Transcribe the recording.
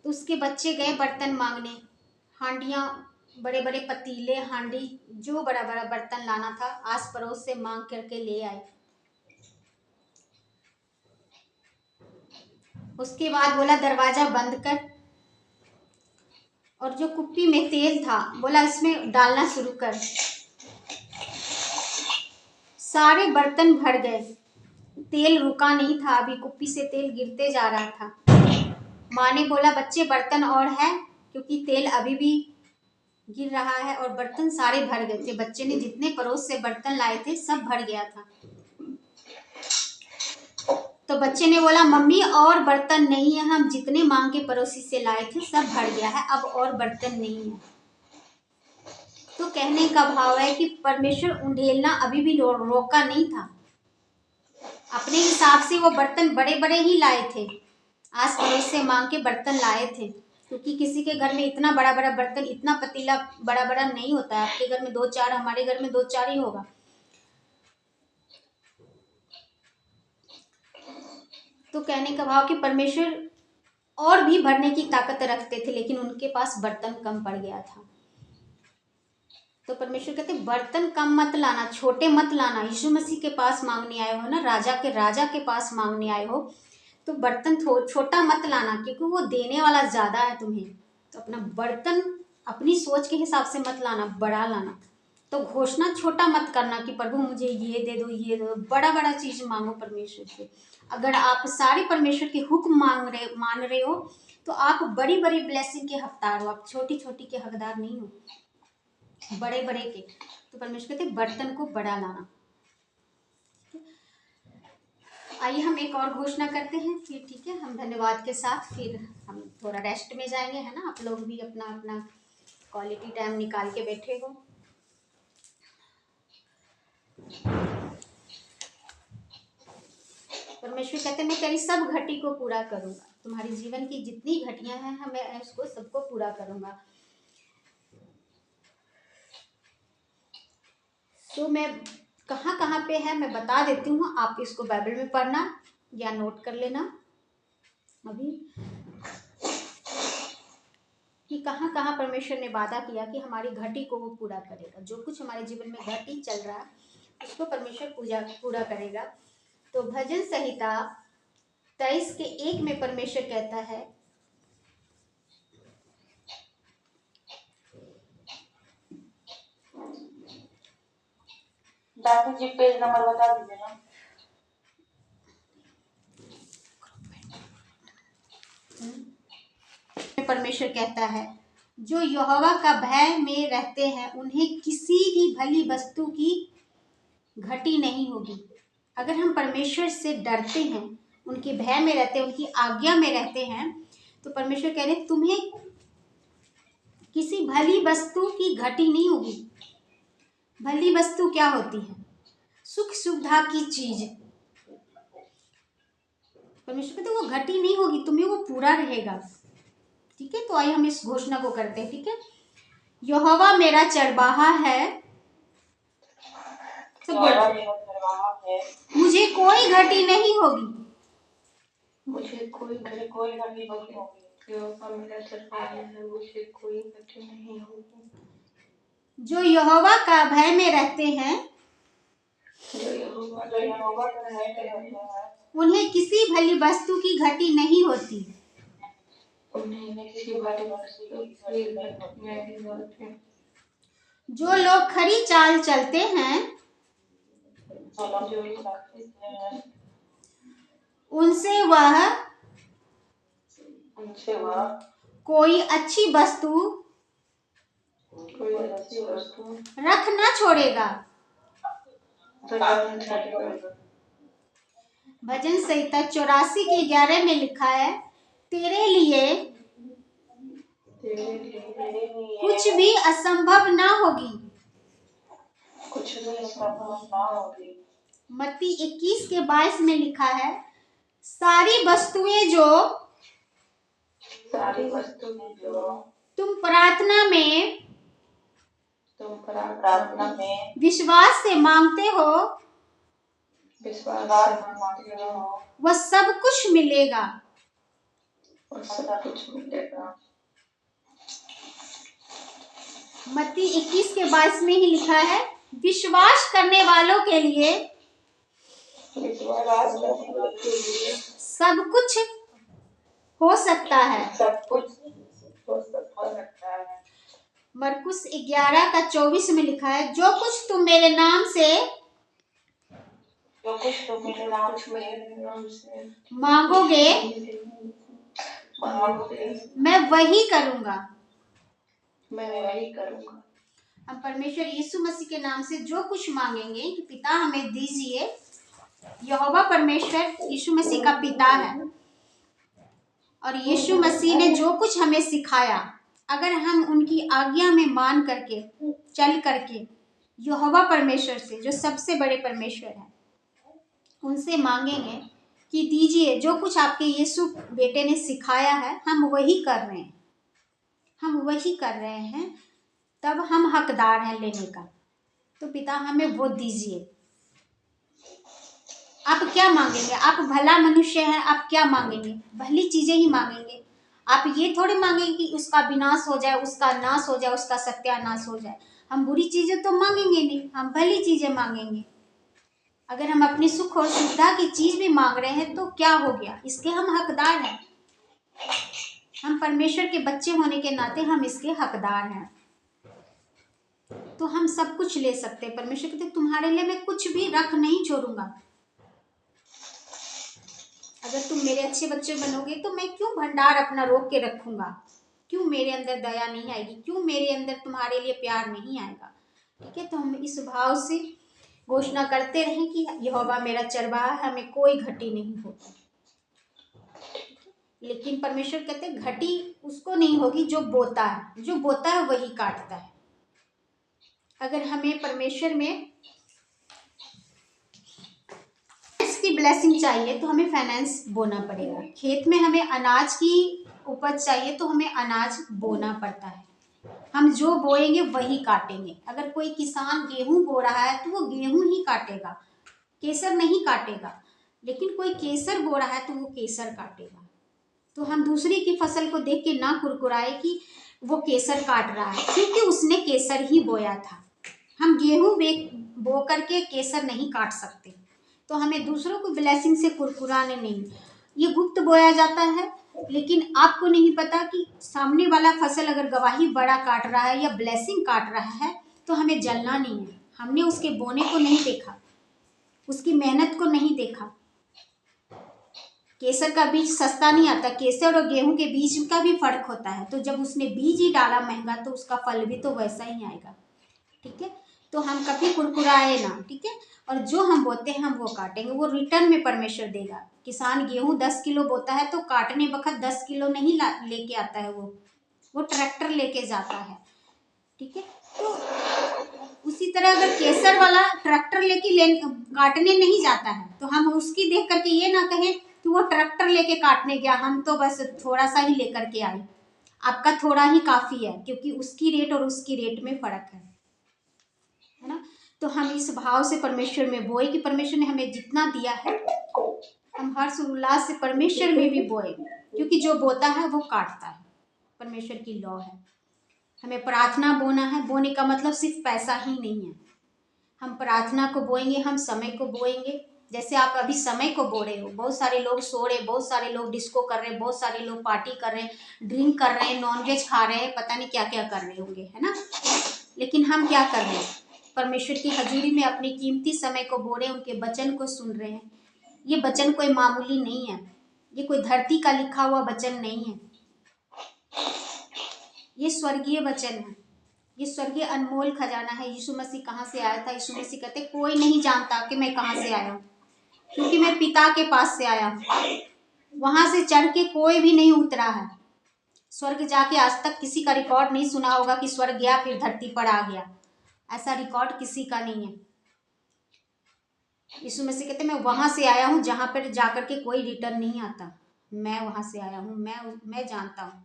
तो उसके बच्चे गए बर्तन मांगने, हांडियाँ, बड़े बड़े पतीले, हांडी, जो बड़ा बड़ा बर्तन लाना था आस पड़ोस से मांग करके ले आए। उसके बाद बोला दरवाजा बंद कर, और जो कुप्पी में तेल था बोला इसमें डालना शुरू कर। सारे बर्तन भर गए, तेल रुका नहीं था, अभी कुप्पी से तेल गिरते जा रहा था। माँ ने बोला बच्चे बर्तन और है, क्योंकि तेल अभी भी गिर रहा है, और बर्तन सारे भर गए थे। बच्चे ने जितने पड़ोस से बर्तन लाए थे सब भर गया था। तो बच्चे ने बोला मम्मी और बर्तन नहीं है, हम जितने मांग के पड़ोसी से लाए थे सब भर गया है, अब और बर्तन नहीं है। तो कहने का भाव है कि परमेश्वर उंडेलना अभी भी रोका नहीं था। अपने हिसाब से वो बर्तन बड़े बड़े ही लाए थे, आस पड़ोस से मांग के बर्तन लाए थे, क्योंकि किसी के घर में इतना बड़ा बड़ा बर्तन, इतना पतीला बड़ा बड़ा नहीं होता है। आपके घर में 2-4, हमारे घर में 2-4 ही होगा। तो कहने का भाव कि परमेश्वर और भी भरने की ताकत रखते थे, लेकिन उनके पास बर्तन कम पड़ गया था। तो परमेश्वर कहते बर्तन कम मत लाना, छोटे मत लाना। यीशु मसीह के पास मांगने आए हो ना, राजा के पास मांगने आए हो, तो बर्तन छोटा मत लाना, क्योंकि वो देने वाला ज्यादा है तुम्हें। तो अपना बर्तन अपनी सोच के हिसाब से मत लाना, बड़ा लाना। तो घोषणा छोटा मत करना कि प्रभु मुझे ये दे दो, ये दे दो। बड़ा बड़ा चीज मांगो परमेश्वर से। अगर आप सारे परमेश्वर के हुक्म मान रहे हो, तो आप बड़ी बड़ी ब्लेसिंग के हकदार हो, आप छोटी छोटी के हकदार नहीं हो, बड़े बड़े के। तो परमेश्वर कहते बर्तन को बड़ा लाना। आइए हम एक और घोषणा करते हैं फिर, ठीक है। हम धन्यवाद के साथ फिर हम थोड़ा रेस्ट में जाएंगे, है ना। आप लोग भी अपना अपना क्वालिटी टाइम निकाल के बैठे हो। परमेश्वर कहते मैं तेरी सब घटी को पूरा करूंगा, तुम्हारी जीवन की जितनी घटियां हैं मैं उसको सबको पूरा करूंगा। तो मैं कहाँ कहाँ पे है मैं बता देती हूँ, आप इसको बाइबल में पढ़ना या नोट कर लेना अभी, कि कहाँ कहाँ परमेश्वर ने वादा किया कि हमारी घटी को वो पूरा करेगा। जो कुछ हमारे जीवन में घटी चल रहा है उसको परमेश्वर पूरा करेगा। तो भजन संहिता 23:1 में परमेश्वर कहता है, दादी जी पेज नंबर बता दीजिए ना। परमेश्वर कहता है जो यहोवा का भय में रहते हैं उन्हें किसी भी भली वस्तु की घटी नहीं होगी। अगर हम परमेश्वर से डरते हैं, उनके भय में रहते हैं, उनकी आज्ञा में रहते हैं, तो परमेश्वर कह रहे तुम्हें किसी भली वस्तु की घटी नहीं होगी। भली वस्तु क्या होती है? सुख सुविधा की चीज। परमेश्वर कहते वो घटी नहीं होगी, तुम्हें वो पूरा रहेगा, ठीक है। तो आइए हम इस घोषणा को करते हैं, ठीक है। यहोवा मेरा चरवाहा है, मुझे कोई घटी नहीं होगी। मुझे कोई घटी नहीं होगी। यहोवा मेरा चरवाहा है, मुझे कोई घटी नहीं होगी। जो यहोवा का भय में रहते हैं उन्हें किसी भली वस्तु की घटी नहीं होती। जो लोग खरी चाल चलते हैं उनसे वह कोई अच्छी वस्तु रख न छोड़ेगा। भजन संहिता 84:11 में लिखा है, तेरे लिए कुछ भी असंभव ना होगी। मत्ती 21:22 में लिखा है, सारी वस्तुएं जो तुम प्रार्थना में विश्वास से मांगते हो वह सब कुछ मिलेगा। और सब कुछ मिलेगा। मत्ती 21:22 में ही लिखा है, विश्वास करने वालों के लिए विश्वास करने वालों के लिए सब कुछ हो सकता है। सब कुछ हो सकता है। मरकुस 11:24 में लिखा है, जो कुछ तुम मेरे नाम से मांगोगे मैं वही करूंगा। हम परमेश्वर यीशु मसीह के नाम से जो कुछ मांगेंगे कि पिता हमें दीजिए, यहोवा परमेश्वर यीशु मसीह का पिता है और यीशु मसीह ने जो कुछ हमें सिखाया, अगर हम उनकी आज्ञा में मान करके चल करके यहोवा परमेश्वर से, जो सबसे बड़े परमेश्वर है, उनसे मांगेंगे कि दीजिए, जो कुछ आपके यीशु बेटे ने सिखाया है हम वही कर रहे हैं, हम वही कर रहे हैं, तब हम हकदार हैं लेने का। तो पिता हमें वो दीजिए। आप क्या मांगेंगे? आप भला मनुष्य हैं, आप क्या मांगेंगे? भली चीजें ही मांगेंगे। आप ये थोड़े मांगेंगे कि उसका विनाश हो जाए, उसका नाश हो जाए, उसका सत्यानाश हो जाए। हम बुरी चीजें तो मांगेंगे नहीं, हम भली चीजें मांगेंगे। अगर हम अपनी सुख और सुविधा की चीज भी मांग रहे हैं तो क्या हो गया? इसके हम हकदार हैं। हम परमेश्वर के बच्चे होने के नाते हम इसके हकदार हैं। तो हम सब कुछ ले सकते हैं। परमेश्वर कहते तुम्हारे लिए मैं कुछ भी रख नहीं छोड़ूंगा। अगर तुम मेरे अच्छे बच्चे बनोगे तो मैं क्यों भंडार अपना रोक के रखूंगा? क्यों मेरे अंदर दया नहीं आएगी? क्यों मेरे अंदर तुम्हारे लिए प्यार नहीं आएगा? ठीक है, तो हम इस भाव से घोषणा करते रहें कि यहोवा मेरा चरवाहा है, हमें कोई घटी नहीं होगी। लेकिन परमेश्वर कहते घटी उसको नहीं होगी जो बोता है, जो बोता है वही काटता है। अगर हमें परमेश्वर में की ब्लेसिंग चाहिए तो हमें फाइनेंस बोना पड़ेगा। खेत में हमें अनाज की उपज चाहिए तो हमें अनाज बोना पड़ता है। हम जो बोएंगे वही काटेंगे। अगर कोई किसान गेहूं बो रहा है तो वो गेहूं ही काटेगा, केसर नहीं काटेगा। लेकिन कोई केसर बो रहा है तो वो केसर काटेगा। तो हम दूसरे की फसल को देख के ना कुरकुराए कि वो केसर काट रहा है, क्योंकि उसने केसर ही बोया था। हम गेहूं बो करके केसर नहीं काट सकते। तो हमें दूसरों को ब्लेसिंग से कुरकुराने नहीं। ये गुप्त बोया जाता है, लेकिन आपको नहीं पता कि सामने वाला फसल अगर गवाही बड़ा काट रहा है या ब्लेसिंग काट रहा है तो हमें जलना नहीं है। हमने उसके बोने को नहीं देखा, उसकी मेहनत को नहीं देखा। केसर का बीज सस्ता नहीं आता। केसर और गेहूं के बीज का भी फर्क होता है। तो जब उसने बीज ही डाला महंगा तो उसका फल भी तो वैसा ही आएगा। ठीक है, तो हम कभी कुरकुराए ना। ठीक है, और जो हम बोते हैं हम वो काटेंगे, वो रिटर्न में परमेश्वर देगा। किसान गेहूं 10 किलो बोता है तो काटने वक्त 10 किलो नहीं लेके आता है, वो ट्रैक्टर लेके जाता है। ठीक है, तो उसी तरह अगर केसर वाला ट्रैक्टर लेके काटने नहीं जाता है तो हम उसकी देख करके ये ना कहें कि वो ट्रैक्टर लेके काटने गया, हम तो बस थोड़ा सा ही लेकर के आए। आपका थोड़ा ही काफी है, क्योंकि उसकी रेट और उसकी रेट में फर्क है ना। तो हम इस भाव से परमेश्वर में बोए कि परमेश्वर ने हमें जितना दिया है हम हर्ष उल्लास से परमेश्वर में भी बोए, क्योंकि जो बोता है वो काटता है। परमेश्वर की लॉ है। हमें प्रार्थना बोना है। बोने का मतलब सिर्फ पैसा ही नहीं है। हम प्रार्थना को बोएंगे, हम समय को बोएंगे। जैसे आप अभी समय को बो रहे हो, बहुत सारे लोग सो रहे, बहुत सारे लोग डिस्को कर रहे, बहुत सारे लोग पार्टी कर रहे, ड्रिंक कर रहे, नॉनवेज खा रहे हैं, पता नहीं क्या क्या कर रहे होंगे, है ना। लेकिन हम क्या कर रहे हैं? परमेश्वर की हजूरी में अपनी कीमती समय को बो रहे, उनके वचन को सुन रहे हैं। ये वचन कोई मामूली नहीं है, ये कोई धरती का लिखा हुआ वचन नहीं है, ये स्वर्गीय वचन है, ये स्वर्गीय अनमोल खजाना है। यीशु मसीह कहाँ से आया था? यीशु मसीह कहते कोई नहीं जानता कि मैं कहाँ से आया हूँ, क्योंकि मैं पिता के पास से आया हूँ। वहां से चढ़ के कोई भी नहीं उतरा है। स्वर्ग जाके आज तक किसी का रिकॉर्ड नहीं सुना होगा कि स्वर्ग गया फिर धरती पर आ गया। ऐसा रिकॉर्ड किसी का नहीं है। यीशु मसीह कहते मैं वहां से आया हूँ जहां पर जाकर के कोई रिटर्न नहीं आता। मैं वहां से आया हूँ, मैं जानता हूँ।